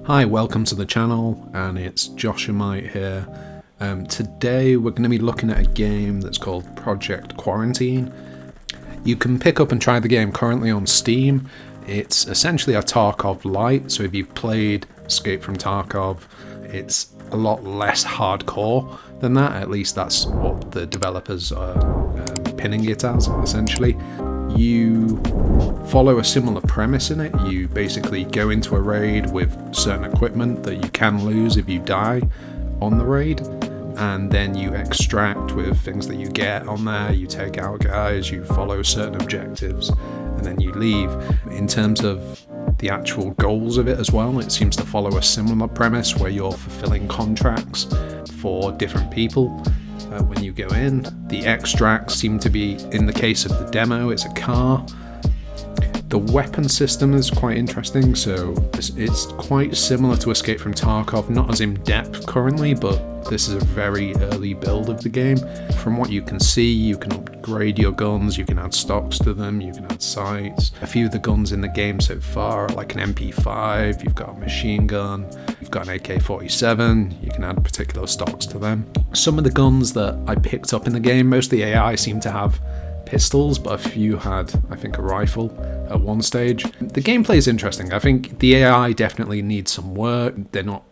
Hi, welcome to the channel, and it's Joshamite here. Today we're going to be looking at a game that's called Project Quarantine. You can pick up and try the game currently on Steam. It's essentially a Tarkov light, so if you've played Escape from Tarkov, it's a lot less hardcore than that. At least that's what the developers are pinning it as, essentially. You follow a similar premise in it. You basically go into a raid with certain equipment that you can lose if you die on the raid, and then you extract with things that you get on there. You take out guys, you follow certain objectives, and then you leave. In terms of the actual goals of it as well, it seems to follow a similar premise where you're fulfilling contracts for different people. When you go in, the extracts seem to be, in the case of the demo, it's a car. The weapon system is quite interesting, so it's quite similar to Escape from Tarkov, not as in depth currently, but this is a very early build of the game. From what you can see, you can upgrade your guns, you can add stocks to them, you can add sights. A few of the guns in the game so far are like an MP5, you've got a machine gun, you've got an AK-47, you can add particular stocks to them. Some of the guns that I picked up in the game, most of the AI seem to have pistols, but a few had, I think, a rifle at one stage. The gameplay is interesting. I think the AI definitely needs some work. They're not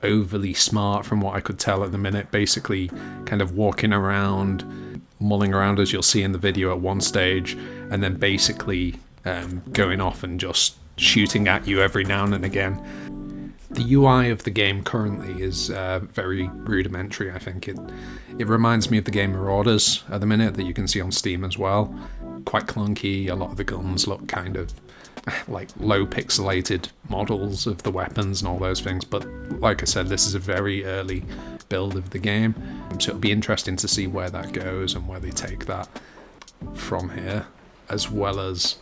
overly smart from what I could tell at the minute, basically kind of walking around, mulling around as you'll see in the video at one stage, and then basically going off and just shooting at you every now and again. The UI of the game currently is very rudimentary. I think it reminds me of the game Marauders at the minute that you can see on Steam as well. Quite clunky. A lot of the guns look kind of like low pixelated models of the weapons and all those things. But like I said, this is a very early build of the game, so it'll be interesting to see where that goes and where they take that from here, as well as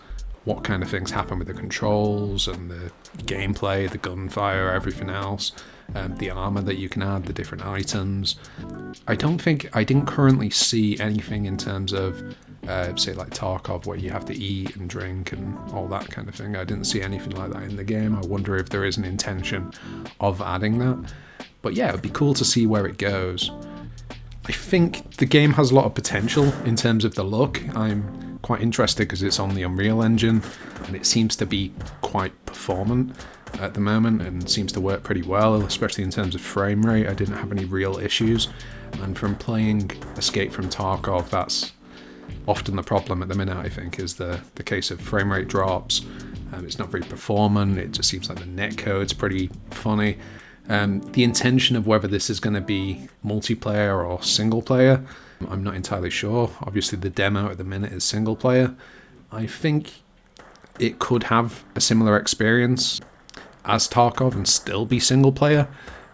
what kind of things happen with the controls and the gameplay, the gunfire, everything else, the armor that you can add, the different items. I didn't currently see anything in terms of, say like Tarkov, where you have to eat and drink and all that kind of thing. I didn't see anything like that in the game. I wonder if there is an intention of adding that. But yeah, it'd be cool to see where it goes. I think the game has a lot of potential in terms of the look. I'm quite interested because it's on the Unreal Engine and it seems to be quite performant at the moment and seems to work pretty well, especially in terms of frame rate. I didn't have any real issues, and from playing Escape from Tarkov, that's often the problem at the minute, I think, is the case of frame rate drops. It's not very performant. It just seems like the netcode's pretty funny. The intention of whether this is going to be multiplayer or single player, I'm not entirely sure. Obviously the demo at the minute is single player. I think it could have a similar experience as Tarkov and still be single player,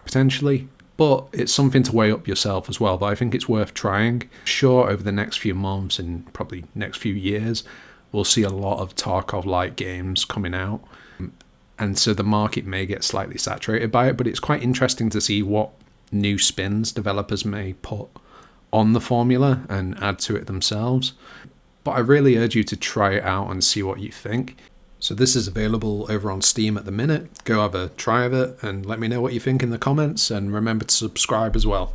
potentially. But it's something to weigh up yourself as well. But I think it's worth trying. Sure, over the next few months and probably next few years, we'll see a lot of Tarkov-like games coming out. And so the market may get slightly saturated by it, but it's quite interesting to see what new spins developers may put on the formula and add to it themselves. But I really urge you to try it out and see what you think. So this is available over on Steam at the minute. Go have a try of it and let me know what you think in the comments, and remember to subscribe as well.